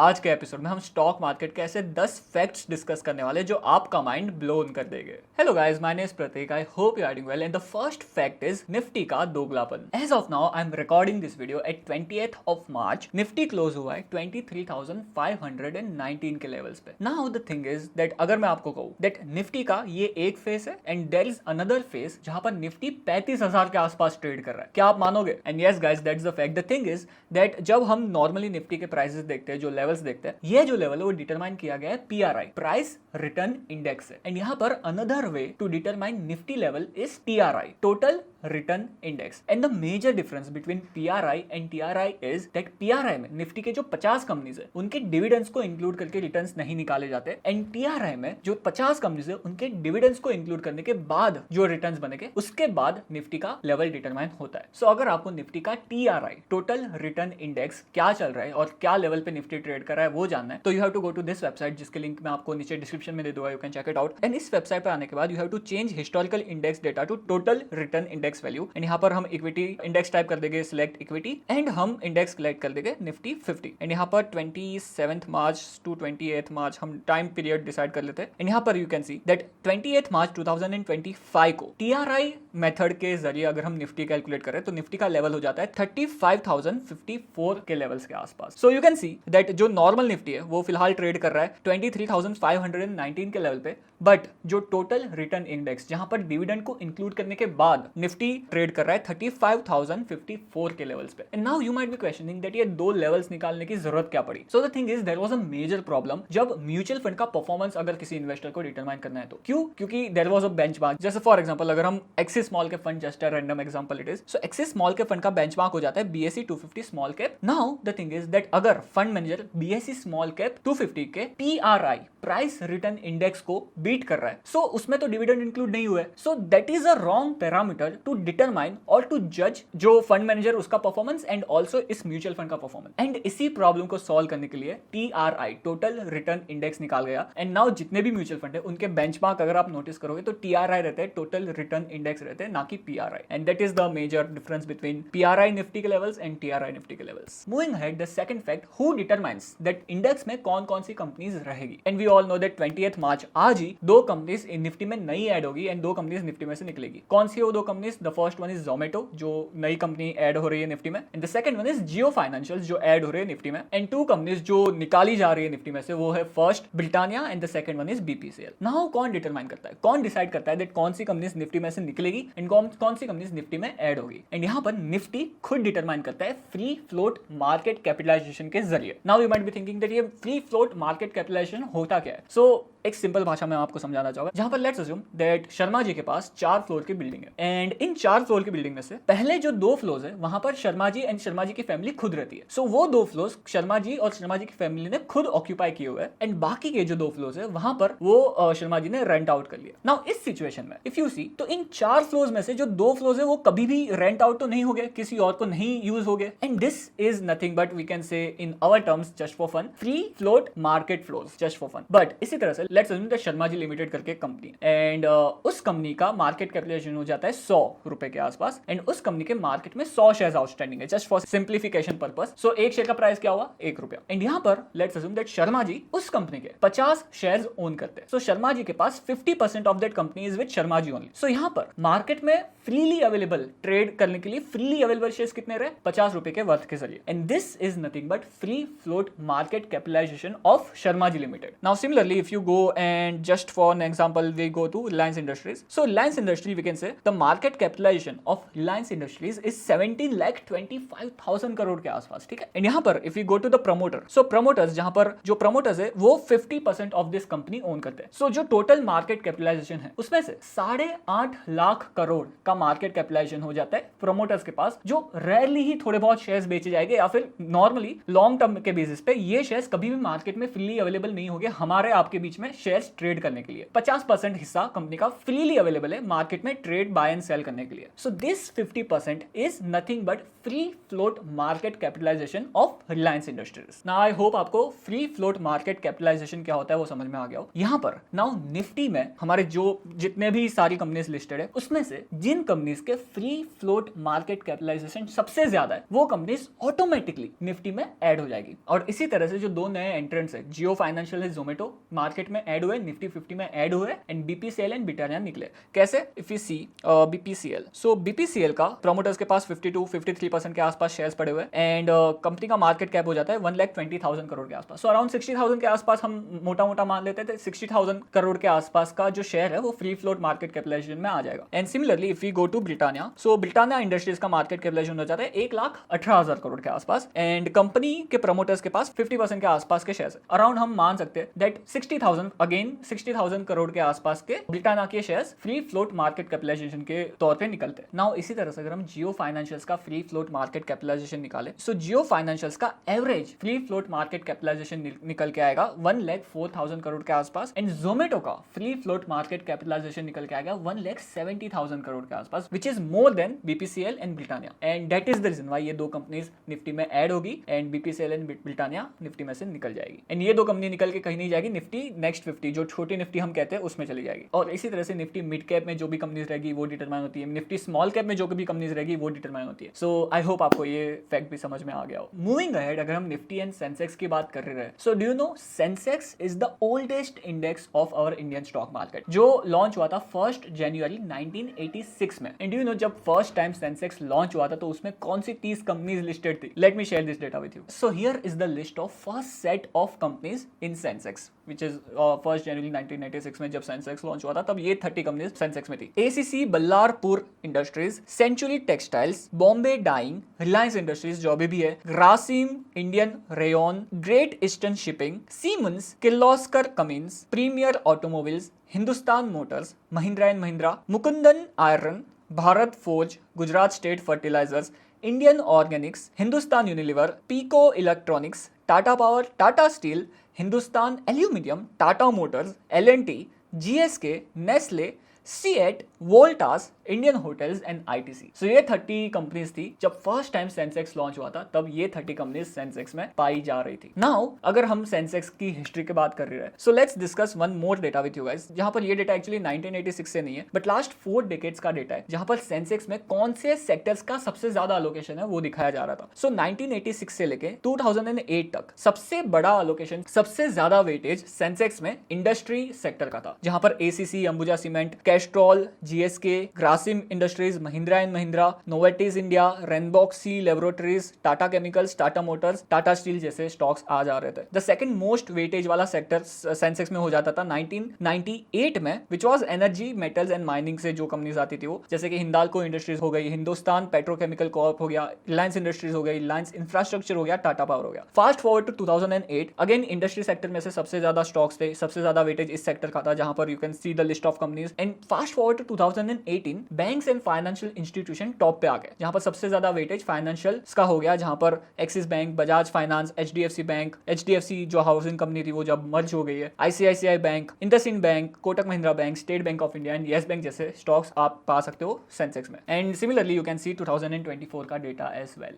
आज के एपिसोड में हम स्टॉक मार्केट के ऐसे 10 फैक्ट्स डिस्कस करने वाले जो आपका माइंड ब्लोन कर देंगे। Hello guys, my name is Prateek. I hope you are doing well and the first fact is Nifty का दोगलापन। As of now I am recording this video at 20th of March. Nifty close हुआ है 23,519 के levels पे। Now the thing is that अगर मैं आपको कहूं दैट निफ्टी का ये एक फेस है and there is another phase जहां पर निफ्टी 35,000 के आसपास ट्रेड कर रहा है। क्या आप मानोगे? And yes guys, that's the fact. The thing is that जब हम नॉर्मली निफ्टी के प्राइसेस देखते हैं, जो लेवल्स देखते हैं, ये जो लेवल है वो डिटरमाइन किया गया है पीआरआई, प्राइस रिटर्न इंडेक्स से। एंड यहां पर another way to determine Nifty level is TRI, total return index. And the major difference between PRI and TRI is that PRI में निफ्टी के जो 50 कंपनीज है उनके डिविडेंड्स को इंक्लूड करके रिटर्न्स नहीं निकाले जाते, एंड टीआरआई में जो 50 कंपनीज है उनके डिविडेंड्स को इंक्लूड करने के बाद जो रिटर्न्स बनेंगे उसके बाद निफ्टी का लेवल डिटरमाइन होता है। सो अगर आपको निफ्टी का टीआरआई, टोटल रिटर्न इंडेक्स, क्या चल रहा है और क्या लेवल पे निफ्टी ट्रेड कर रहा है वो जानना है, तो you have to go to this website, जिसके लिंक मैं आपको नीचे डिस्क्रिप्शन में दे दूंगा। You can check it out. And इस वेबसाइट पर आने के बाद you have to change historical index data to total return index value. And यहाँ पर हम इक्विटी इंडेक्स टाइप कर देंगे, सिलेक्ट इक्विटी, एंड हम इंडेक्स सिलेक्ट कर देंगे निफ्टी 50। एंड यहाँ पर 27 मार्च टू 28 मार्च हम टाइम पीरियड डिसाइड कर लेते हैं। एंड यहाँ पर यू कैन सी दैट 28 मार्च 2025 को टीआरआई मेथड के जरिए अगर हम निफ्टी कैलकुलेट करें तो निफ्टी का लेवल हो जाता है 35,054 के लेवल्स के आसपास। सो यू कैन सी दैट जो नॉर्मल निफ्टी है वो फिलहाल ट्रेड कर रहा है 23,519 के लेवल पे, बट जो टोटल रिटर्न इंडेक्स जहां पर डिविडेंड को इंक्लूड करने के बाद निफ्टी ट्रेड कर रहा है 35,054 के लेवल्स पे। And now you might be questioning that ये दो लेवल्स निकालने की जरूरत क्या पड़ी। So the thing is there was a major problem जब म्यूचुअल फंड का परफॉर्मेंस अगर किसी इन्वेस्टर को डिटरमाइन करना है तो। क्यों? क्योंकि देयर वाज अ बेंचमार्क। जैसे फॉर एग्जांपल अगर हम Axis small cap fund, just a random example it is, so Axis small cap fund का बेंचमार्क हो जाता है BSE 250 small cap. Now the thing is that अगर fund manager BSE small cap 250 के PRI, price return index को beat कर रहा है, सो उसमें तो डिविडेंड इंक्लूड नहीं हुआ है। So that is a wrong parameter to determine और टू जज जो फंड मैनेजर उसका परफॉर्मेंस एंड ऑल्सो इस म्यूचुअल फंड का परफॉर्मेंस। एंड इसी प्रॉब्लम को सॉल्व करने के लिए TRI, टोटल रिटर्न इंडेक्स निकाल गया। एंड नाउ जितने भी म्यूचुअल फंड है उनके बेंचमार्क अगर आप नोटिस करोगे तो TRI रहते हैं, टोटल रिटर्न इंडेक्स रहते हैं, ना कि PRI। And that is the major difference between PRI Nifty के लेवल्स एंड TRI निफ्टी के levels. Moving ahead, the second fact, who determines that index में कौन कौन सी कंपनीज रहेगी। And we all know that 20th March आज ही दो कंपनीज निफ्टी में नई ऐड होगी एंड दो कंपनीज निफ्टी में से निकलेगी। कौन सी वो दो companies? The first one is Zomato, जो नई कंपनी ऐड हो रही है निफ्टी में, and the second one is Jio financial, जो ऐड हो रही है निफ्टी में। एंड टू कंपनीज जो निकाली जा रही है निफ्टी में से वो है first Britannia and the second one is BPCL। Now कौन डिटरमाइन करता है, कौन डिसाइड करता है दैट कौन सी कंपनीज निफ्टी में से निकलेगी एंड कौन सी कंपनीज निफ्टी में ऐड होगी? एंड यहाँ पर निफ्टी खुद डिटरमाइन करता है फ्री फ्लोट मार्केट कैपिटलाइजेशन के जरिए। Now you might be thinking that ये फ्री फ्लोट मार्केट कैपिटलाइजेशन होता क्या है। सो एक सिंपल भाषा में आपको समझाना चाहूंगा, जहां पर let's assume that Sharma ji के पास 4 फ्लोर की बिल्डिंग है एंड इन 4 फ्लोर की बिल्डिंग में से पहले जो 2 फ्लोर्स है वहां पर शर्मा जी एंड शर्मा जी की फैमिली खुद रहती है। सो वो 2 फ्लोर्स शर्मा जी और शर्मा जी की फैमिली ने खुद ऑक्यूपाई किए हुए हैं एंड बाकी के जो 2 फ्लोर्स है वहां पर वो शर्मा जी ने रेंट आउट कर लिया। नाउ इस सिचुएशन में इफ यू सी तो इन 4 फ्लोर्स में से जो 2 फ्लोर्स है वो कभी भी रेंट आउट तो नहीं हो गए, किसी और को नहीं यूज हो गए, and this is nothing but we can say in our terms just for fun free float market floors, just for fun. But इसी तरह से let's assume that Sharma ji limited करके कंपनी एंड उस कंपनी का मार्केट कैपिटलाइजेशन हो जाता है 100 रुपए के आसपास एंड उस कंपनी के मार्केट में 100 शेयर्स आउटस्टैंडिंग है, जस्ट फॉर सिंप्लीफिकेशन पर्पस। सो एक शेयर का प्राइस क्या हुआ? 1 रुपया। एंड यहाँ पर लेट्स अज्यूम दैट शर्मा जी उस कंपनी के 50 शेयर्स ओन करते हैं। सो शर्मा जी के पास 50% of that company is with Sharma ji only. So यहाँ पर मार्केट में फ्रीली अवेलेबल ट्रेड करने के लिए फ्रीली अवेलेबल शेयर्स कितने रहे? 50 रुपए के वर्थ के जरिए। And this is nothing but free float market capitalization of Sharma ji limited. Now similarly if you go and just for an example we go to Reliance Industries. So Reliance Industries we can say the market capitalization of Reliance Industries is 17,25,000 crore के आसपास, ठीक है। And यहाँ पर if we go to the promoter, so promoters जहाँ पर जो promoters है वो 50% of this company own करते हैं। So जो total market capitalization है उसमें से 8.5 लाख करोड़ का market capitalization हो जाता है promoters के पास, जो rarely ही थोड़े बहुत शेयर्स बेचे जाएंगे या फिर नॉर्मली लॉन्ग टर्म के बेसिस पे ये शेयर्स कभी भी मार्केट में फ्रीली अवेलेबल नहीं होंगे हमारे आपके बीच में शेयर्स ट्रेड करने के लिए। 50% हिस्सा कंपनी का फ्रीली अवेलेबल है मार्केट में ट्रेड बाय एंड सेल करने के लिए। So this 50% is nothing but free float market capitalization of Reliance Industries. Now I hope आपको फ्री फ्लोट मार्केट कैपिटलाइजेशन क्या होता है वो समझ में आ गया हो। यहाँ पर नाउ निफ्टी में हमारे जो जितने भी सारी कंपनीज लिस्टेड है उसमें से जिन कंपनीज के फ्री फ्लोट मार्केट कैपिटलाइजेशन सबसे ज्यादा है वो कंपनीज ऑटोमेटिकली निफ्टी में ऐड हो जाएगी। और इसी तरह से जो दो नए एंट्रेंट्स है, जियो फाइनेंशियल है, जोमेटो मार्केट में ऐड हुए, निफ्टी 50 में ऐड हुए एंड बीपीसीएल एंड ब्रिटानिया निकले। कैसे? If you see BPCL, so BPCL का प्रमोटर्स के पास 52-53% के आसपास शेयर्स पड़े हुए एंड कंपनी का मार्केट कैप हो जाता है 1,20,000 करोड़ के आसपास। सो अराउंड 60,000 के आसपास हम मोटा मोटा मान लेते थे 60,000 करोड़ के आसपास का जो शेयर है वो फ्री फ्लोट मार्केट कैपिटलाइजेशन में आ जाएगा। And similarly if we go to Britannia, so Britannia Industries का मार्केट कैपिटलाइजेशन हो जाता है 1,18,000 करोड़ के आसपास एंड कंपनी के प्रमोटर्स के पास 50% के आसपास के शेयर्स है। अराउंड हम मान सकते हैं दैट 60,000 करोड़ के आसपास के ब्रिटानिया के shares free float market capitalization के तौर पे निकलते हैं। नाउ इसी तरह से अगर हम जियो फाइनेंशियल्स का फ्री फ्लोट मार्केट कैपिटलाइजेशन निकाले, सो जियो फाइनेंशियल्स का average free float market capitalization निकल के आएगा 1,04,000 करोड़ के आसपास एंड जोमेटो का फ्री फ्लोट मार्केट कैपिटलाइजेशन निकल के आएगा 1,70,000 करोड़ के आसपास, which is more than BPCL and Britannia and that is the reason why ये दो कंपनीज निफ्टी में ऐड होगी and BPCL and Britannia Nifty में से निकल जाएगी एंड ये दो कंपनी निकल के कहीं नहीं जाएगी, निफ्टी नेक्स्ट 50 जो छोटी निफ्टी हम कहते हैं उसमें चली जाएगी। और इसी तरह से निफ्टी मिड कैप में जो भी कंपनीज रहेगी वो डिटरमाइन होती है, निफ्टी स्मॉल कैप में जो भी कंपनीज रहेगी वो डिटरमाइन होती है। सो आई होप आपको ये फैक्ट भी समझ में आ गया हो। मूविंग अहेड, अगर हम निफ्टी एंड सेंसेक्स की बात कर रहे हैं, so do you know Sensex is the oldest index of our Indian stock market, जो लॉन्च हुआ था 1 जनवरी 1986 में। एंड डू यू नो जब फर्स्ट टाइम सेंसेक्स लॉन्च हुआ था तो उसमें कौन सी 30 कंपनीज लिस्टेड थी? Let me share this data with you. So here is the list of first set of companies in Sensex which is 1 जनवरी 1996 में जब सेंसेक्स लॉन्च हुआ था तब ये 30 कंपनीज सेंसेक्स में थी। ACC Ballarpur Industries, Century Textiles, Bombay Dyeing, Reliance Industries जो अभी भी है, Grasim Indian Rayon, Great Eastern Shipping, Siemens, Kirloskar Cummins, Premier Automobiles, Hindustan Motors, Mahindra and Mahindra, Mukundan Iron, Bharat Forge, Gujarat State Fertilisers, Indian Organics, Hindustan Unilever, Peico Electronics, Tata Power, Tata Steel, Hindustan Aluminium, Tata Motors, L and T, GSK, Nestle, CEAT, Voltas, Indian Hotels and ITC. So ये 30 companies थी जब first time Sensex launch हुआ था, तब ये 30 companies Sensex में पाई जा रही थी। नाउ अगर हम सेंसेक्स की हिस्ट्री की बात कर रहे हैं, so let's discuss one more data with you guys, जहां पर ये डेटा एक्चुअली 1986 से नहीं है बट लास्ट 4 डेकेड्स का डेटा है, जहां पर सेंसेक्स में कौन से सेक्टर्स का सबसे ज्यादा अलोकेशन है वो दिखाया जा रहा था। सो 1986 से लेके 2008 तक सबसे बड़ा अलोकेशन, सबसे ज्यादा वेटेज सेंसेक्स में इंडस्ट्री सेक्टर का था, जहां पर ACC, Ambuja cement, Castrol, GSK, Grasim industries, Mahindra and Mahindra, Novartis India, Ranbaxy laboratories, Tata chemicals, Tata motors, Tata steel जैसे स्टॉक्स आ जा रहे थे। द सेकंड मोस्ट वेटेज वाला सेक्टर सेंसेक्स में हो जाता था 1998 में, which was energy, metals and mining से जो कंपनीज आती थी वो, जैसे कि हिंदाल्को इंडस्ट्रीज हो गई, हिंदुस्तान पेट्रोकेमिकल कॉर्प हो गया, रिलायंस इंडस्ट्रीज हो गई, रिलायंस इंफ्रास्ट्रक्चर हो गया, टाटा पावर हो गया। Fast forward to 2008, again industry sector में से सबसे ज्यादा स्टॉक्स थे, सबसे ज्यादा वेटेज इस सेक्टर का था, जहां पर you can see the list of companies. And fast forward to 2018, banks and financial institution top पे आ गए, जहां पर सबसे ज्यादा वेटेज फाइनेंशियल का हो गया, जहां पर Axis Bank, Bajaj Finance, HDFC Bank, HDFC जो हाउसिंग कंपनी थी वो जब मर्ज हो गई है, ICICI Bank, IndusInd Bank, Kotak Mahindra Bank, State Bank of India and Yes Bank जैसे स्टॉक्स आप पा सकते हो सेंसेक्स में। And similarly you can see 2024 का data as well.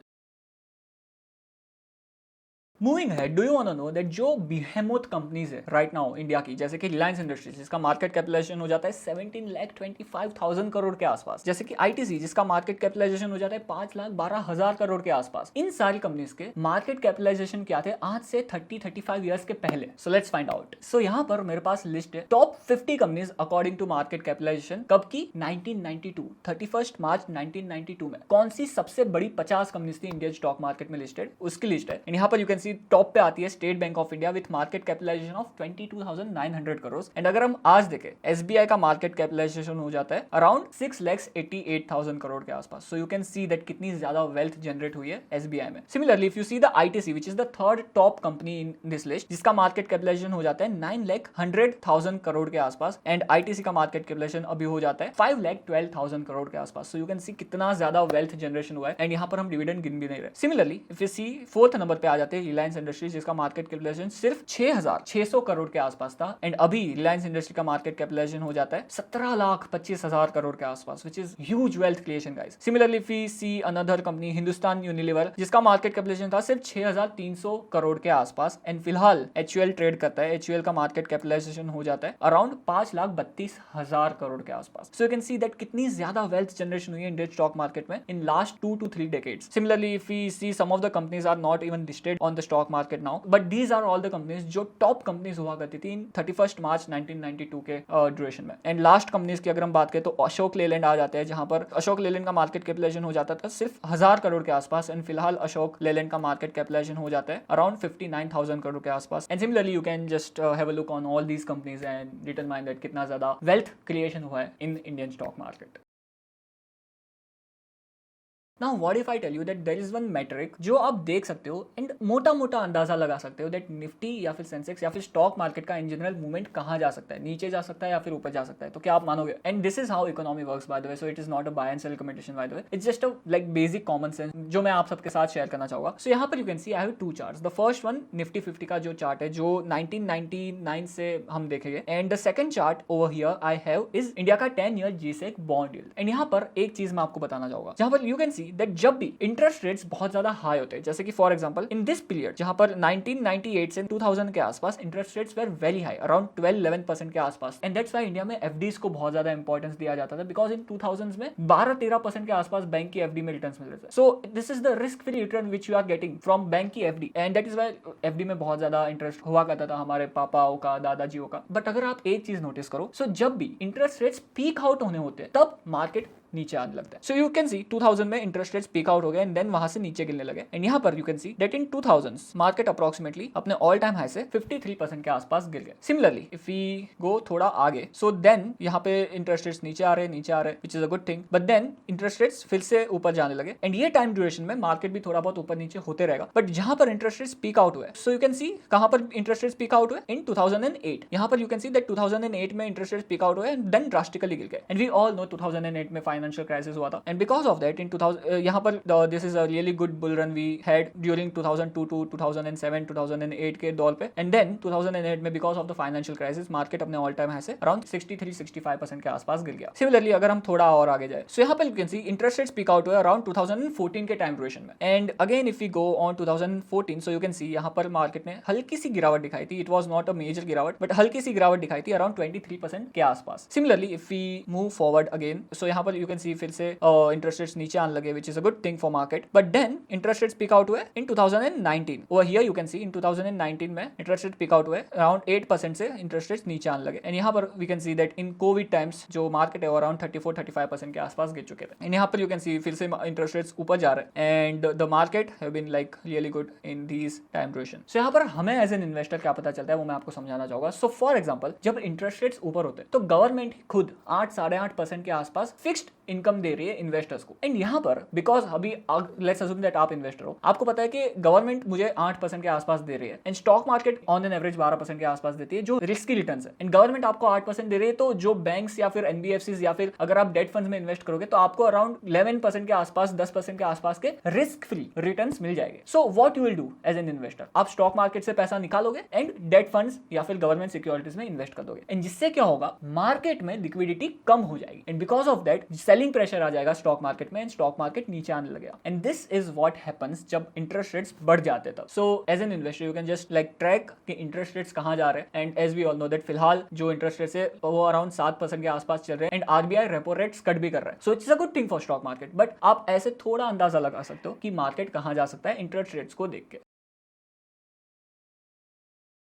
Moving ahead, do you want to know that जो बिहेमोथ कंपनीज है right now India की, जैसे कि रिलायंस इंडस्ट्रीज जिसका मार्केट कैपिटलाइजेशन हो जाता है 17,25,000 करोड़ के आसपास, जैसे कि आईटीसी जिसका मार्केट कैपिटलाइजेशन हो जाता है 5,12,000 करोड़ के आसपास, इन सारी कंपनीज के मार्केट कैपिटलाइजेशन क्या थे आज से 30-35 ईयर्स के पहले। So let's find out. So यहाँ पर मेरे पास लिस्ट है top 50 companies according to market capitalization, कब की? 1992, 31 मार्च 1992 में कौन सी सबसे बड़ी 50 कंपनीज थी इंडियन स्टॉक मार्केट में लिस्टेड, उसकी लिस्ट है। यहाँ पर यू कैन सी टॉप पे आती है State Bank of India with market capitalization of 22,900 crore. एंड अगर हम आज देखें एसबीआई का मार्केट कैपिटलाइजेशन हो जाता है अराउंड 6,88,000 करोड़ के आसपास। सो यू कैन सी दैट कितनी ज्यादा वेल्थ जनरेट हुई है एसबीआई में। Similarly if you see the ITC which is the third top company in this list, जिसका मार्केट कैपिटलाइजेशन हो जाता है 9,100,000 करोड़ के आसपास, एंड आईटीसी का मार्केट कैपिटलाइजेशन अभी हो जाता है 5,12,000 करोड़ के आसपास। सो यू कैन सी कितना ज्यादा वेल्थ जनरेशन हुआ है, एंड यहाँ पर हम डिविडेंड गिन भी नहीं रहे। Similarly if you see fourth number पे आ जाते हैं रिलायंस इंडस्ट्रीज जिसका मार्केट कैपिटलाइजेशन सिर्फ 6,600 करोड़ के आसपास था, एंड अभी रिलायंस इंडस्ट्री का मार्केट कैपिटलाइजेशन हो जाता है 17,25,000 करोड़ के आसपास, which is huge wealth creation guys. Similarly if we see another company Hindustan Unilever जिसका मार्केट कैपिटलाइजेशन था सिर्फ 6,300 करोड़ के आसपास, एंड फिलहाल HUL ट्रेड करता है, HUL का मार्केट कैपिटलाइजेशन हो जाता है अराउंड 5,32,000 करोड़ के आसपास। सो यू कैन सी दैट कितनी ज्यादा वेल्थ जनरेशन हुई है इंडियन स्टॉक मार्केट में in last 2 to 3 decades. Similarly, if we see some of the companies are not even listed on the stock market now, but these are all the companies जो top companies हुआ करती थी इन 31st मार्च 1992 के duration में। And last companies की अगर हम बात करें तो अशोक लेलैंड आ जाते हैं, जहां पर अशोक लेलैंड का मार्केट कैपिटलाइजेशन हो जाता था सिर्फ 1,000 करोड़ के आसपास, एंड फिलहाल अशोक लेलैंड का मार्केट कैपिटलाइजेशन हो जाता है अराउंड 59,000 करोड़ के आसपास। And similarly you can just have a look on all these companies and determine that कितना ज्यादा वेल्थ क्रिएशन हुआ है in Indian stock market. Now what if I tell you that there is one metric जो आप देख सकते हो and मोटा मोटा अंदाजा लगा सकते हो दैट निफ्टी या फिर सेंसेक्स या फिर स्टॉक मार्केट का इन जनरल मूवमेंट कहाँ जा सकता है, नीचे जा सकता है या फिर ऊपर जा सकता है, तो क्या आप मानोगे? And this is how economy works by the way, so it is not a buy and sell recommendation by the way, it's just a like basic common sense जो मैं आप सबके साथ शेयर करना चाहूंगा। सो यहाँ पर you can C I have 2 charts. The first one Nifty 50 का जो चार्ट है जो 1999 से हम देखेंगे, and the second chart over here I have is India का 10 year G-Sec bond yield. And यहाँ पर एक चीज मैं आपको बताना चाहूंगा, जहां पर यू कैन सी दैट जब भी इंटरेस्ट रेट्स बहुत ज्यादा हाई होते हैं, जैसे कि for example in this period जहां पर 1998 से 2000 के आसपास interest rates were very high around 12-11% के आसपास, एंड दैट्स व्हाई इंडिया में एफडीज को बहुत ज्यादा इंपॉर्टेंस दिया जाता था, बिकॉज इन 2000s में 12-13% के आसपास बैंक की एफडी में रिटर्न्स मिल रहे थे। So this is the risk free return which you are getting from bank की FD, and that is why FD में बहुत ज्यादा इंटरेस्ट हुआ करता था हमारे पापाओं का, दादाजियों का। बट अगर आप एक चीज नोटिस करो, सो जब भी इंटरेस्ट रेट्स पीक आउट होने होते हैं तब मार्केट नीचे आने लगता है। सो यू कैन सी 2000 में इंटरेस्ट रेट्स पीक आउट हो गए एंड देन वहां से नीचे गिरने लगे, एंड यहाँ पर you can see that in 2000s market approximately अपने ऑल टाइम हाई से 53% के आसपास गिर गए। सिमिलरली इफ वी गो थोड़ा आगे, सो देन यहाँ पे इंटरेस्ट रेट्स नीचे आ रहे which is a good thing, but then interest rates फिर से ऊपर जाने लगे, एंड ये टाइम ड्यूरेशन में मार्केट भी थोड़ा बहुत ऊपर नीचे होते रहेगा। बट जहां पर इंटरेस्ट रेट्स पीक आउट हुए, सो यू कैन सी कहां पर इंटरेस्ट रेट्स पीक आउट हुए इन 2008। यहाँ पर यू कैन सी दैट 2008 में इंटरेस्ट रेट्स पीक आउट हुए एंड देन ड्रास्टिकली गिर गए, एंड वी ऑल नो 2008 में फाइनेंशियल क्राइसिस हुआ था, and because of that in 2000 यहाँ पर this is a really good bull run we had during 2002 to 2007 2008 के दौर पे, and then 2008 में because of the financial crisis market अपने ऑल टाइम हाई से अराउंड 63-65% के आसपास गिर गया। सिमिलरली अगर हम थोड़ा और आगे जाए, सो यहाँ पर you can see interest rates peak out हुए अराउंड 2014 के टाइम ड्यूरेशन में, and again if we go on 2014, so you can see यहाँ पर मार्केट ने हल्की सी गिरावट दिखाई थी, it was not a major गिरावट बट हल्की सी गिरावट दिखाई थी अराउंड 23% के आसपास। Similarly if we move forward again, so यहाँ पर यू कैन सी फिर से इंटरेस्ट रेट्स नीचे आने लगे which is a good thing for market, but then interest rates peak out हुए in 2019। Over here you can see in 2019 में interest rate peak out हुए अराउंड 8% से इंटरेस्ट रेट्स नीचे आने लगे, एंड यहाँ पर we can see that in Covid times जो मार्केट है अराउंड 34-35% के आसपास गिर चुके थे, एंड यहाँ पर यू कैन सी फिर से इंटरेस्ट रेट्स ऊपर जा रहे हैं, and the market have been like really good in these time duration. So यहाँ पर हमें एज एन इन्वेस्टर क्या पता चलता है वो मैं आपको समझाना चाहूंगा। सो फॉर एग्जाम्पल जब इंटरेस्ट रेट्स ऊपर होते हैं तो गवर्नमेंट खुद 8-8.5% के आसपास फिक्स्ड इनकम दे रही है इन्वेस्टर्स को, एंड यहाँ पर बिकॉज अभी लेट्स अज्यूम दैट आप इन्वेस्टर हो, आपको पता है कि गवर्नमेंट मुझे 8% के आसपास दे रही है, and stock market on an average 12% के आसपास देती है जो रिस्की रिटर्न्स है, एंड गवर्नमेंट आपको 8% दे रही है, तो जो बैंक्स या फिर एनबीएफसीज या फिर अगर आप डेट फंड्स में इन्वेस्ट करोगे तो आपको अराउंड 11% के आसपास 10% के आसपास के रिस्क फ्री रिटर्न्स मिल जाएंगे। So what you will do as an investor, आप स्टॉक मार्केट से पैसा निकालोगे एंड डेट फंड्स या फिर गवर्नमेंट सिक्योरिटीज में इन्वेस्ट कर दोगे, एंड जिससे क्या होगा मार्केट में लिक्विडिटी कम हो जाएगी, and because of that selling pressure आ जाएगा स्टॉक मार्केट में एंड स्टॉक मार्केट नीचे आने लगेगा, and this is what happens जब इंटरेस्ट रेट्स बढ़ जाते तब। So as an investor you can just like track कि इंटरेस्ट रेट्स कहां जा रहे हैं, and as we all know that फिलहाल जो इंटरेस्ट रेट्स है वो अराउंड 7% के आसपास चल रहे हैं, and RBI repo rates cut भी कर रहा है, so it's a good thing for stock market. But आप ऐसे थोड़ा अंदाजा लगा सकते हो कि मार्केट कहां जा सकता है इंटरेस्ट रेट्स को देख के।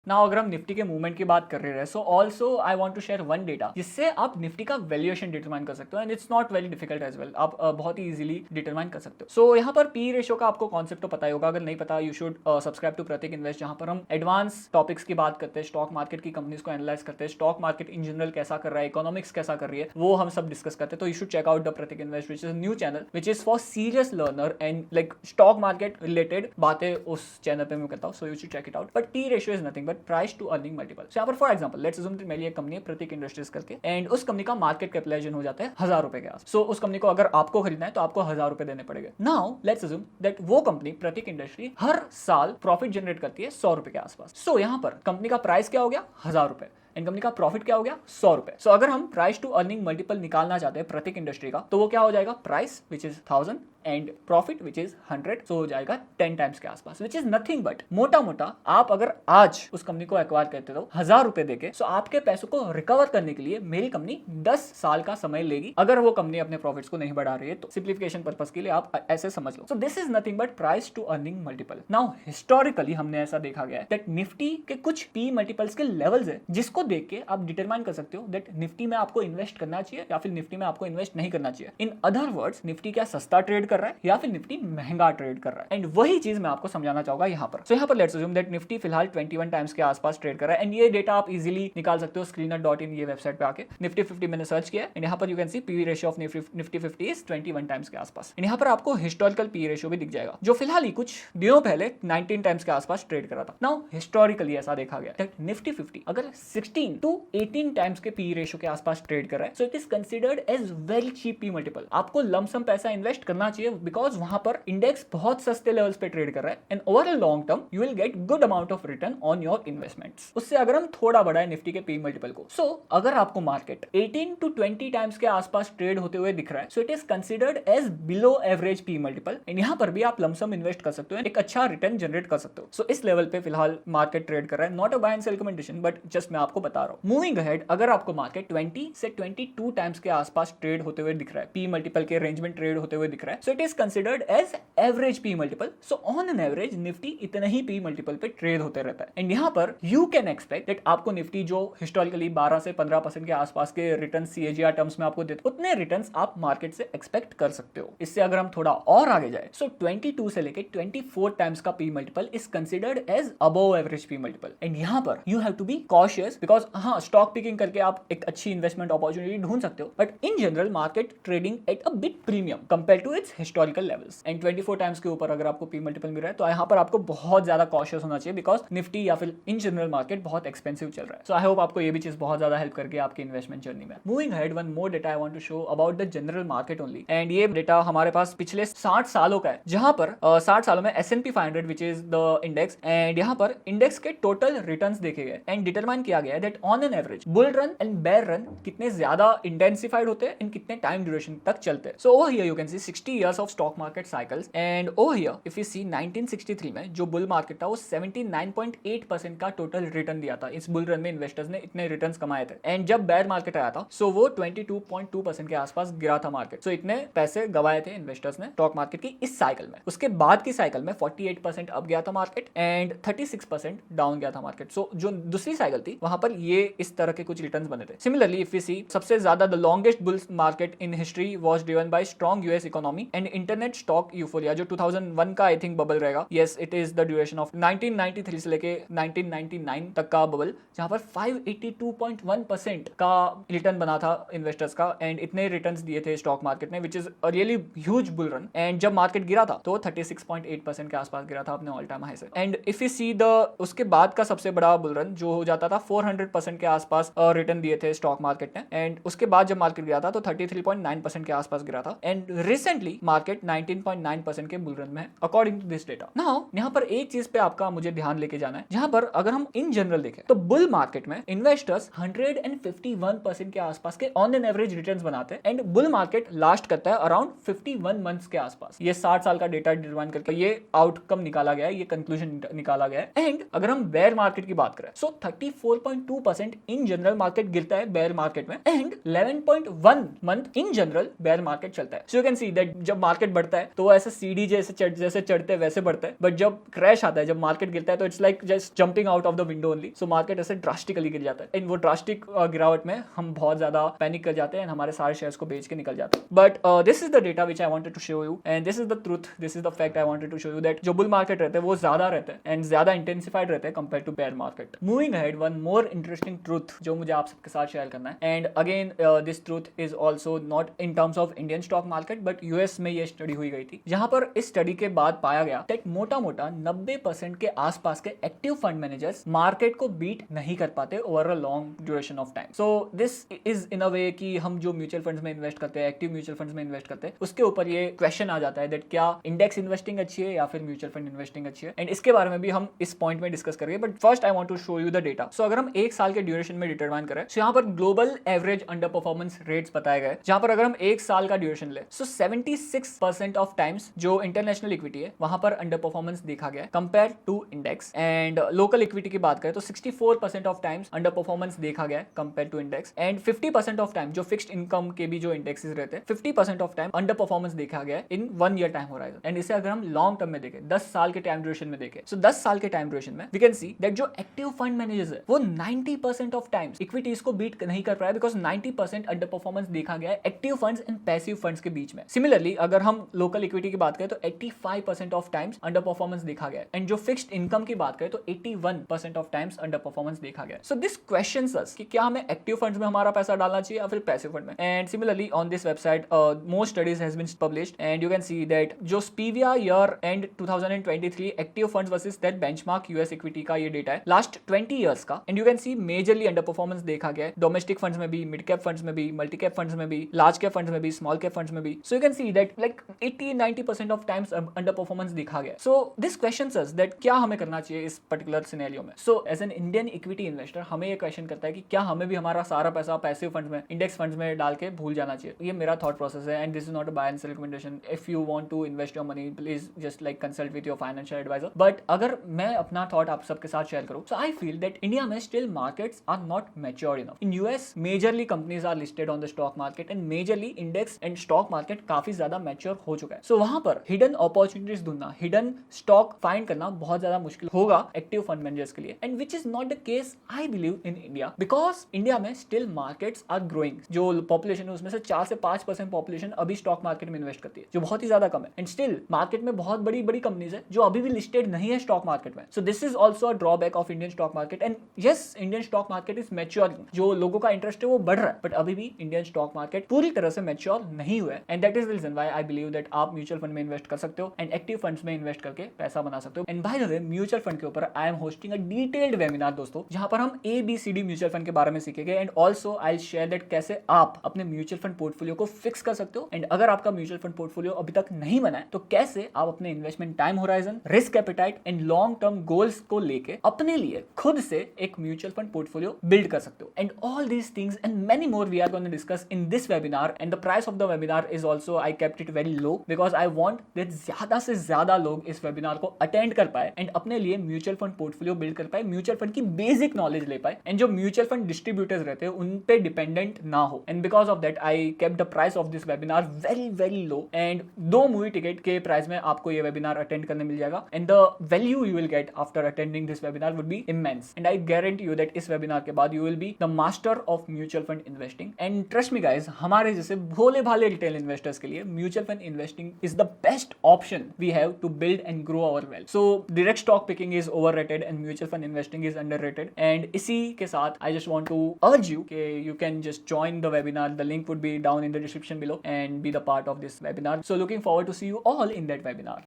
नाउ अगर हम निफ्टी के मूवमेंट की बात कर रहे हैं, so also I want to share one data जिससे आप निफ्टी का वैल्यूएशन डिटरमाइन कर सकते हो, and it's not very difficult as well, आप बहुत ही इजीली डिटरमाइन कर सकते हो। सो यहाँ पर पी रेशियो का आपको कॉन्सेप्ट तो पता ही होगा, अगर नहीं पता you should subscribe to Prateek Invest, जहाँ पर हम एडवांस टॉपिक्स की बात करते हैं, स्टॉक मार्केट की कंपनीज को एनालाइज करते हैं, स्टॉक मार्केट इन जनरल कैसा कर रहा है, इकोनॉमिक्स कैसा कर रही है, वो हम सब डिस्कस करते हैं। तो you should check out the Prateek Invest which is new channel which is for serious learner and like stock market related बातें उस चैनल पे मैं करता हूँ, so you should check it out. But P ratio is nothing but price to earning multiple. यहाँ पर for example let's assume मेरी एक कंपनी है प्रतीक इंडस्ट्रीज करके, एंड उस कंपनी का मार्केट कैपिटलाइजेशन हो जाता है 1000 रुपए के आस। सो उस कंपनी को अगर आपको खरीदना है तो आपको 1000 रुपए देने पड़ेंगे। नाउ लेट्स अज्यूम दैट वो कंपनी प्रतीक इंडस्ट्री हर साल प्रॉफिट जनरेट करती है 100 रुपए के आसपास। सो यहाँ पर कंपनी का प्राइस क्या हो गया 1000 रुपए, एंड कंपनी का प्रॉफिट क्या हो गया 100 रुपए। सो अगर हम प्राइस टू अर्निंग मल्टीपल निकालना चाहते हैं प्रतीक इंडस्ट्री का, तो वो क्या हो जाएगा, price which is 1000 and profit which is 100, सो हो जाएगा 10 टाइम्स के आसपास, विच इज नथिंग बट मोटा मोटा आप अगर आज उस कंपनी को एक्वायर करते हो 1000 रुपए देके, सो आपके पैसों को रिकवर करने के लिए मेरी कंपनी 10 साल का समय लेगी अगर वो कंपनी अपने प्रॉफिट्स को नहीं बढ़ा रही है तो। सिंप्लीफिकेशन पर्पस के लिए आप ऐसे समझ लो। So this is nothing but price to earning multiple. Now historically हमने ऐसा देखा गया है दैट निफ्टी के कुछ पी मल्टीपल्स के लेवल्स है जिसको देख के आप डिटरमाइन कर सकते हो दैट निफ्टी में आपको इन्वेस्ट करना चाहिए या फिर निफ्टी में आपको इन्वेस्ट नहीं करना चाहिए। इन अदर वर्ड्स निफ्टी क्या सस्ता ट्रेड कर रहा है या फिर निफ्टी महंगा ट्रेड कर रहा है, एंड वही चीज मैं आपको समझाना चाहूंगा यहाँ पर। सो यहाँ पर लेट्स अज्यूम दैट निफ्टी फिलहाल 21 टाइम्स के आसपास ट्रेड कर रहा है, एंड ये डेटा आप इजीली निकाल सकते हो screener.in ये वेबसाइट पे आके। निफ्टी 50 मैंने सर्च किया, एंड यहाँ पर you can C PV ratio of Nifty 50 is 21 times के आसपास, एंड यहाँ पर आपको हिस्टोरिकल पी रेशियो भी दिख जाएगा जो फिलहाल ही कुछ दिनों पहले 19 टाइम्स के आसपास ट्रेड कर रहा था। नाउ हिस्टोरिकली ऐसा देखा गया दैट निफ्टी 50 अगर 16 टू 18 टाइम्स के पी रेशियो के आसपास ट्रेड कर रहा है, so it is considered as very cheap P multiple. आपको लमसम पैसा इन्वेस्ट करना चाहिए बिकॉज वहां पर इंडेक्स बहुत सस्ते लेवल्स पे ट्रेड कर रहा है, and over a long term you will get good amount of return on your investments. उससे अगर हम थोड़ा बढ़ाए निफ्टी के पी मल्टीपल को, सो अगर आपको मार्केट 18 टू 20 टाइम्स के आसपास ट्रेड होते हुए दिख रहा है, so it is considered as below average P multiple, and यहाँ पर भी आप लमसम इन्वेस्ट कर सकते हो, एक अच्छा रिटर्न जनरेट कर सकते हो। सो इस लेवल पे फिलहाल मार्केट ट्रेड कर रहा है, not a buy and sell recommendation but just मैं आपको बता रहा हूँ। मूविंग अहेड, अगर आपको मार्केट 20 से 22 टाइम्स के आसपास ट्रेड होते हुए दिख रहा है, पी मल्टीपल के रेंज में ट्रेड होते हुए दिख रहा है, so it is considered as average P multiple. So on an average Nifty इतना ही पी मल्टीपल पे ट्रेड होते रहता है, एंड यहाँ पर यू कैन एक्सपेक्ट दैट आपको निफ्टी जो हिस्टोरिकली 12 से 15% के आसपास के रिटर्न सीएजीआर टर्म्स में आपको देते, उतने रिटर्न्स आप मार्केट से एक्सपेक्ट कर सकते हो। इससे अगर हम थोड़ा और आगे जाए, सो 22 से लेके 24 टाइम्स का P multiple is considered as above average P multiple, and यहाँ पर you have to be cautious because हाँ स्टॉक पिकिंग करके आप एक अच्छी इन्वेस्टमेंट अपॉर्चुनिटी ढूंढ सकते हो, but in general market trading at a bit premium compare to its historical levels, and 24 times के ऊपर अगर आपको पी मल्टीपल मिल रहा है तो यहाँ पर आपको बहुत ज्यादा कॉशियस होना चाहिए बिकॉज निफ्टी या फिर इन जनरल मार्केट बहुत एक्सपेंसिव चल रहा है। सो आई होप आपको ये भी चीज बहुत ज्यादा हेल्प करके आपकी इन्वेस्टमेंट जर्नी में। Moving ahead, one more data I want to show about the general market only, and ये डेटा हमारे पास पिछले 60 सालों का है, जहां पर 60 सालों में S&P 500 which is the index, and यहाँ पर इंडेक्स के टोटल रिटर्न्स देखे गए एंड डिटरमाइन किया गया that on an average bull run and bear run कितने ज्यादा इंटेंसिफाइड होते हैं एंड कितने टाइम ड्यूरेशन तक चलते हैं। So over here you can see 60 years of stock market cycles, and over here if you see 1963 में जो बुल मार्केट था वो 79.8% का टोटल रिटर्न दिया था। इस बुल रन में इन्वेस्टर्स ने इतने रिटर्न्स कमाए थे, एंड जब बेयर मार्केट आया था सो वो 22.2% के आसपास गिरा था मार्केट। सो इतने पैसे गवाए थे इन्वेस्टर्स ने स्टॉक मार्केट की इस साइकिल में। उसके बाद की साइकिल में 48% अप गया था मार्केट एंड 36% डाउन गया था मार्केट। सो जो दूसरी साइकिल थी वहां पर ये इस तरह के कुछ रिटर्न्स बने थे। सिमिलरली इफ वी सी, सबसे ज्यादा the longest bull market in history was driven by strong US economy and internet stock euphoria, जो 2001 का आई थिंक बबल रहेगा। Yes, it is the duration of 1993 से लेके 1999 तक का बबल, जहां पर 582.1% का रिटर्न बना था इन्वेस्टर्स का, एंड इतने रिटर्न्स दिए थे स्टॉक मार्केट ने, विच is a really huge bull run. And जब मार्केट गिरा था तो 36.8% के आसपास गिरा था अपने ऑल टाइम हाई से। And if you see the उसके बाद का सबसे बड़ा बुल रन जो हो जाता था 400% के आसपास रिटर्न दिए थे स्टॉक मार्केट ने, एंड उसके बाद जब मार्केट गिरा था तो 33.9% के आसपास गिरा था, एंड रिसेंटली मार्केट 19.9% के बुल रन में है according to this data. Now यहाँ पर एक चीज पे आपका मुझे ध्यान लेके जाना है, जहां पर अगर हम इन जनरल देखें तो बुल मार्केट में इन्वेस्टर्स 151% के आसपास के ऑन एन एवरेज रिटर्न्स बनाते हैं, एंड बुल मार्केट लास्ट करता है अराउंड 51 मंथ्स के आसपास। ये 60 साल का डेटा डिटरमाइन करके ये आउटकम निकाला गया है, ये कंक्लूजन निकाला गया है। एंड अगर हम बेयर मार्केट की बात करें सो 34.2% इन जनरल मार्केट गिरता है बेयर मार्केट में, and 11.1 month in general bear market चलता है। So you can see that जब मार्केट बढ़ता है तो ऐसे सीढ़ी जैसे चढ़ते हैं वैसे बढ़ता है, बट जब क्रैश आता है, जब मार्केट गिरता है तो it's like just jumping out of the window only. So market ऐसे ड्रास्टिकली गिर जाता है, एंड वो ड्रास्टिक गिरावट में हम बहुत ज्यादा पैनिक कर जाते हैं एंड हमारे सारे शेयर्स को बेच के निकल जाते हैं। But this is the data which I wanted to show you, and this is the truth, this is the fact I wanted to show you that जो बुल मार्केट रहते हैं वो ज्यादा रहते हैं एंड ज्यादा इंटेंसिफाइड रहते हैं compare to bear market. Moving ahead, one more interesting truth जो मुझे आप सबके साथ शेयर करना है, and again this truth is also not in terms of Indian stock market but US में में ये स्टडी हुई गई थी, जहां पर इस स्टडी के बाद पाया गया कि मोटा मोटा 90% के आसपास के एक्टिव फंड मैनेजर्स मार्केट को बीट नहीं कर पाते over a long duration of time. So this is in a way कि हम जो म्यूचुअल फंड्स में इन्वेस्ट करते हैं, एक्टिव म्यूचुअल फंड्स में इन्वेस्ट करते हैं, उसके ऊपर ये क्वेश्चन आ जाता है दैट क्या इंडेक्स इन्वेस्टिंग अच्छी है या फिर म्यूचुअल फंड इन्वेस्टिंग अच्छी है। एंड इसके बारे में भी हम इस पॉइंट में डिस्कस करेंगे, but first I want to show you the data. So अगर हम एक साल के ड्यूरेशन में डिटरमाइन करें, सो यहाँ पर global average under performance rates बताए गए, जहां पर अगर हम एक साल का ड्यूरेशन ले, सो 76% ऑफ टाइम्स जो इंटरनेशनल इक्विटी है वहां पर अंडर परफॉर्मेंस देखा गया compare to index. And local equity की बात करें तो 64% ऑफ टाइम्स अंडर परफॉर्मेंस देखा गया compare to index. And 50% of time जो फिक्स्ड इनकम के भी जो इंडेक्सेस रहते हैं, 50% ऑफ टाइम अंडर परफॉर्मेंस देखा गया इन 1 ईयर टाइम होराइजन। एंड इसे अगर हम लॉन्ग टर्म में देखें, 10 साल के टाइम ड्यूरेशन में देखें, सो 10 साल के टाइम ड्यूरेशन में वी कैन सी दैट जो एक्टिव फंड मैनेजर्स है वो 90% ऑफ टाइम्स इक्विटीज को बीट नहीं कर पाए, बिकॉज 90% अंडर परफॉर्मेंस देखा गया है active funds and passive funds के बीच में। सिमिलरली अगर हम लोकल इक्विटी की बात करें तो 85% ऑफ टाइम्स अंडर परफॉर्मेंस देखा गया है। एंड जो फिक्स्ड इनकम की बात करें तो 81% ऑफ टाइम्स अंडर परफॉर्मेंस देखा गया है। सो दिस क्वेश्चंस अस कि क्या हमें एक्टिव फंड्स में हमारा पैसा डालना चाहिए या फिर पैसिव फंड में। And similarly on this website more studies has been published and you can see that जो SPIVA year end 2023 active funds versus that benchmark US equity का ये डेटा है लास्ट 20 इयर्स का। And you can see majorly underperformance देखा गया है domestic funds में भी, मिड कैप फंड्स में भी, मल्टी कैप फंड्स में भी, लार्ज कैप फंड्स में भी, स्मॉल कैप फंड्स में भी। So you can see that like 80-90% of times underperformance देखा गया। So this questions us that क्या हमें करना चाहिए इस पर्टिकुलर सिनेरियो में। So as an Indian equity investor हमें ये क्वेश्चन करता है कि क्या हमें भी हमारा सारा पैसा पैसिव फंड्स में, इंडेक्स फंड्स में डाल के भूल जाना चाहिए। ये मेरा थॉट प्रोसेस है and this is not a buy and sell recommendation. If you want to invest your money please just like consult with your financial advisor. But अगर मैं अपना थॉट आप सबके साथ शेयर करूं, so I feel that India में still markets are not mature enough. In US majorly companies are listed on the stock market and majorly index and stock market काफी ज्यादा मैच्योर हो चुका है। सो वहां पर हिडन अपॉर्चुनिटीज ढूंढना, hidden stock find करना बहुत ज्यादा मुश्किल होगा एक्टिव फंड मैनेजर्स के लिए। And which is not the case I believe in India, because India में स्टिल मार्केट्स आर ग्रोइंग। जो पॉपुलेशन है उसमें से 4 से 5% पॉपुलेशन अभी स्टॉक मार्केट में इन्वेस्ट करती है, जो बहुत ही ज्यादा कम है। एंड स्टिल मार्केट में बहुत बड़ी बड़ी कंपनीज है जो अभी भी लिस्टेड नहीं है स्टॉक मार्केट में। सो this is also a drawback of Indian stock market. And yes, Indian stock market is maturing, जो लोगों का इंटरेस्ट है वो बढ़ रहा है, बट अभी भी इंडियन स्टॉक मार्केट पूरी तरह से मैच्योर नहीं हुआ है। And that is the reason why I believe that आप म्यूचुअल फंड में इन्वेस्ट कर सकते हो एंड एक्टिव फंड्स में इन्वेस्ट करके पैसा बना सकते हो। And by the way, mutual fund के ऊपर I am hosting a detailed webinar दोस्तों, जहां पर हम ABCD म्यूचुअल फंड के बारे में सीखेंगे। And also I will share that कैसे आप अपने म्यूचुअल फंड पोर्टफोलियो को फिक्स कर सकते हो। एंड अगर आपका म्यूचुअल फंड पोर्टफोलियो अभी तक नहीं बना है तो कैसे आप अपने investment time horizon, risk appetite and long term goals को लेके अपने लिए खुद से एक म्यूचुअल फंड पोर्टफोलियो बिल्ड कर सकते हो। And all these things and many more we are going to discuss in this webinar. And the price of the webinar is also I kept it very low because I want that ज्यादा से ज्यादा लोग इस webinar को attend कर पाए and अपने लिए म्यूचुअल फंड पोर्टफोलियो बिल्ड कर पाए, म्यूचुअल फंड की बेसिक नॉलेज ले पाए एंड जो म्यूचुअल फंड डिस्ट्रीब्यूटर्स रहते हैं उन पे डिपेंडेंट ना हो। And because of that I kept the price of this webinar very very low. And 2 movie ticket के प्राइस में आपको ये वेबिनार अटेंड करने मिल जाएगा। And the value you will get after attending this webinar would be immense. And I guarantee you that इस webinar के बाद you will be the master of mutual fund investing. And trust me guys, हमारे जैसे भोले भाले retail investors के लिए mutual fund investing is the best option we have to build and grow our wealth. So direct stock picking is overrated and mutual fund investing is underrated. And इसी के साथ I just want to urge you कि you can just join the webinar. The link would be down in the description below and be the part of this webinar. So looking forward to see you all in that webinar.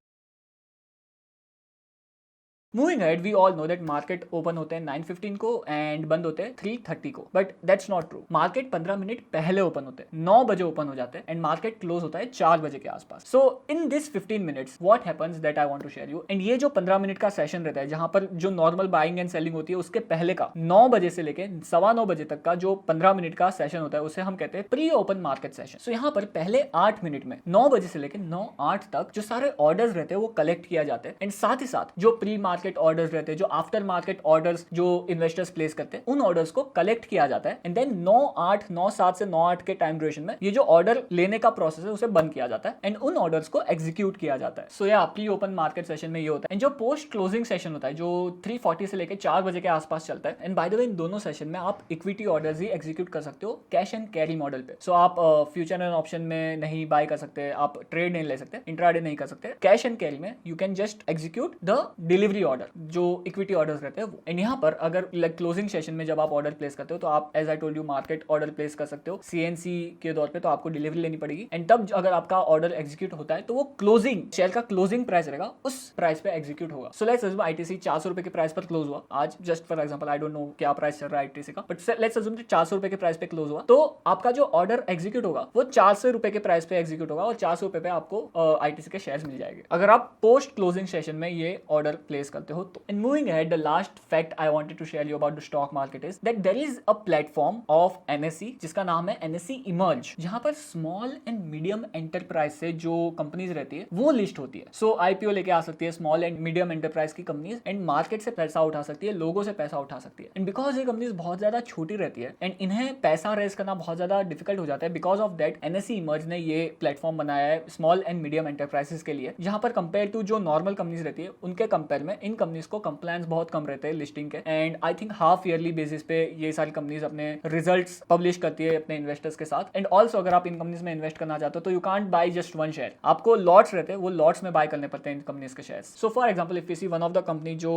Moving ahead, we all know that market open होते हैं 9:15 को and बंद होते हैं 3:30 को, but that's not true. Market 15 minute पहले open होते हैं, 9 बजे ओपन हो जाते हैं and market close होता है 4 बजे के आसपास. So in this 15 minutes, what happens that I want to share you. And ये जो 15 मिनट का सेशन रहता है जहां पर जो नॉर्मल बाइंग एंड सेलिंग होती है उसके पहले का 9 बजे से लेके 9:15 बजे तक का जो 15 मिनट का सेशन होता है उसे हम कहते हैं प्री ओपन मार्केट सेशन. सो यहाँ पर पहले 8 मिनट में 9 बजे से लेकर 9:08 तक जो सारे ऑर्डर्स रहते हैं वो कलेक्ट किया जाते हैं एंड साथ ही साथ जो प्री मार्केट ऑर्डर्स रहते हैं, जो आफ्टर मार्केट ऑर्डर्स जो इन्वेस्टर्स प्लेस करते हैं, उन ऑर्डर्स को कलेक्ट किया जाता है एंड देन 9:07 से 9:08 के टाइम ड्यूरेशन में ये जो ऑर्डर लेने का प्रोसेस है उसे बंद किया जाता है एंड उन ऑर्डर्स को एग्जीक्यूट किया जाता है. सो या प्री ओपन मार्केट सेशन में ये होता है. एंड जो पोस्ट क्लोजिंग सेशन होता है जो 3:40 से लेकर 4 बजे के आसपास चलता है. एंड बाय द वे इन दोनों सेशन में आप इक्विटी ऑर्डर्स ही एग्जीक्यूट कर सकते हो कैश एंड कैरी मॉडल पे. सो आप फ्यूचर एंड ऑप्शन में नहीं बाय कर सकते, आप ट्रेड नहीं ले सकते, इंट्राडे नहीं कर सकते. कैश एंड कैरी में you can just execute the delivery order जो इक्विटी ऑर्डर्स रहते हैं वो। एंड यहाँ पर अगर क्लोजिंग सेशन में जब आप ऑर्डर प्लेस करते हो तो आप as I told you market order place कर सकते हो CNC के तौर पे, तो आपको डिलीवरी लेनी पड़ेगी। एंड तब अगर आपका ऑर्डर एग्जीक्यूट होता है तो वो क्लोजिंग शेयर का क्लोजिंग प्राइस रहेगा, उस प्राइस पे एग्जीक्यूट होगा। सो लेट्स अज्यूम ITC 400 रुपए के प्राइस पर क्लोज हुआ आज, just for example, I don't know क्या प्राइस चल रहा है ITC का, बट लेट्स अज्यूम 400 रुपए के प्राइस पे क्लोज हुआ, तो आपका जो ऑर्डर एग्जीक्यूट होगा वो 400 रुपए के प्राइस पे एग्जीक्यूट होगा और 400 रुपए पे आपको ITC के शेयर्स मिल जाएंगे अगर आप पोस्ट क्लोजिंग सेशन में ये ऑर्डर प्लेस करते हो तो। And moving ahead, the last fact I wanted to share you about the stock market is that there is a platform of NSE जिसका नाम है NSE इमर्ज, जहां पर स्मॉल एंड मीडियम एंटरप्राइज से जो कंपनीज रहती है वो लिस्ट होती है। सो IPO लेके आ सकती है स्मॉल एंड मीडियम एंटरप्राइज की कंपनीज एंड मार्केट से पैसा उठा सकती है, लोगों से पैसा उठा सकती है। एंड बिकॉज ये कंपनीज बहुत ज्यादा छोटी रहती है एंड इन्हें पैसा रेज करना बहुत ज्यादा डिफिकल्ट हो जाता है, because of that NSE emerge ने ये प्लेटफॉर्म बनाया है स्मॉल एंड मीडियम एंटरप्राइजेस के लिए, जहां पर कंपेयर टू जो नॉर्मल कंपनीज रहती है उनके कंपेयर में इन कंपनीज को कंप्लायंस बहुत कम रहते हैं लिस्टिंग के। And I think half yearly basis पे ये सारी कंपनीज अपने रिजल्ट्स पब्लिश करती है अपने इन्वेस्टर्स के साथ। एंड ऑल्सो अगर आप इन कंपनीज में इन्वेस्ट करना चाहते हो तो you can't buy just one share, आपको लॉट्स रहते हैं, वो लॉट्स में बाय करने पड़ते हैं इन कंपनीज के shares. So for example if you see one of the company जो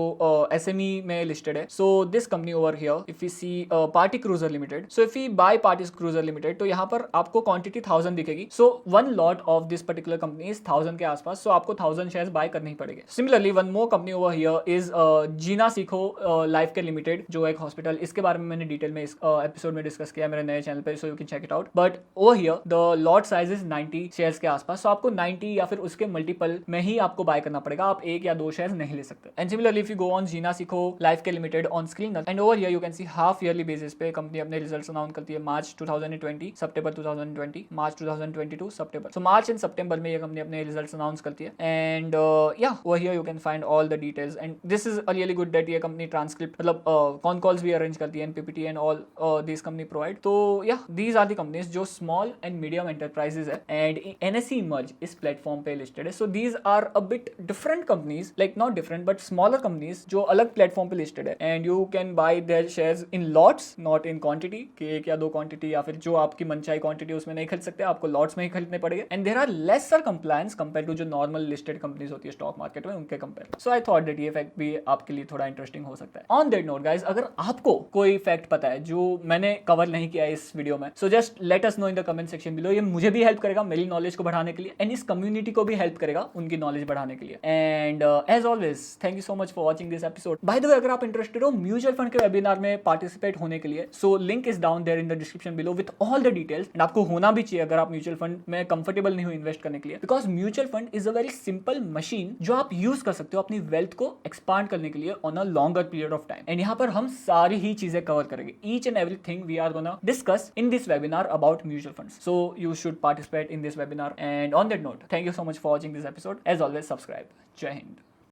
SME में लिस्टेड है, so this company over here if you see Party Cruiser Limited, so if you buy Party Cruiser Limited तो यहाँ पर आपको quantity 1000 दिखेगी। So one lot of this particular company is 1000 के आसपास, सो आपको 1000 शेयर्स बाय करने ही पड़ेंगे। Similarly one more company over here is Jeena Sikho life care limited, जो एक हॉस्पिटल, इसके बारे में मैंने डिटेल में इस एपिसोड में डिस्कस किया मेरे नए चैनल पे, so you can check it out. But over here the lot size is 90 shares के आसपास, सो आपको 90 या फिर उसके मल्टीपल में ही आपको बाय करना पड़ेगा, आप एक या दो शेयर्स नहीं ले सकते। And similarly if you go on Jeena Sikho life care limited on screen and over here you can see half yearly basis पे कंपनी अपने रिजल्ट्स अनाउंस करती है मार्च 2020, सितंबर 2020, मार्च 2022, सितंबर। सो मार्च एंड सितंबर में ये कंपनी अपने रिजल्ट्स अनाउंस करती है। And yeah over here you can find all the details and this is really good that ये कंपनी ट्रांसक्रिप्ट मतलब कॉन कॉल्स भी अरेंज करती है, PPT and all this company provide. तो yeah these are the companies जो small and medium enterprises है and NSE Emerge इस platform पे लिस्टेड है। So these are a bit different companies, like not different but smaller companies जो अलग platform पे listed है and you can buy there shares in lots, not in quantity कि एक या दो क्वांटिटी या फिर जो आपकी मनचाही क्वांटिटी उसमें नहीं खरीद सकते, आपको लॉट्स में ही खरीदने पड़ेंगे। And there are lesser compliance compare to जो नॉर्मल लिस्टेड कंपनीज होती है स्टॉक मार्केट में उनके compare. So I thought that ये फैक्ट भी आपके लिए थोड़ा इंटरेस्टिंग हो सकता है। ऑन दैट नोट गाइस, अगर आपको कोई फैक्ट पता है जो मैंने कवर नहीं किया इस वीडियो में, so just let us know in the comment section below. ये मुझे भी हेल्प करेगा मेरी नॉलेज को बढ़ाने के लिए एंड इस कम्युनिटी को भी हेल्प करेगा उनकी नॉलेज बढ़ाने के लिए। And as always thank you so much for watching this episode. By the way, अगर आप इंटरेस्टेड हो म्यूचुअल फंड के वेबिनार में पार्टिसिपेट होने के लिए, so link is down there in the description below with all the details. And आपको होना भी चाहिए अगर आप म्यूचुअल फंड में कंफर्टेबल नहीं हो इन्वेस्ट करने के लिए, because mutual fund is a very simple machine जो आप यूज कर सकते हो अपनी वेल्थ को एक्सपांड करने के लिए on a longer period of time. And यहाँ पर हम सारी ही चीजें कवर करेंगे, each and everything we are gonna discuss in this webinar about mutual funds. So you should participate in this webinar. And on that note, thank you so much for watching this episode. As always, subscribe. Jai Hind.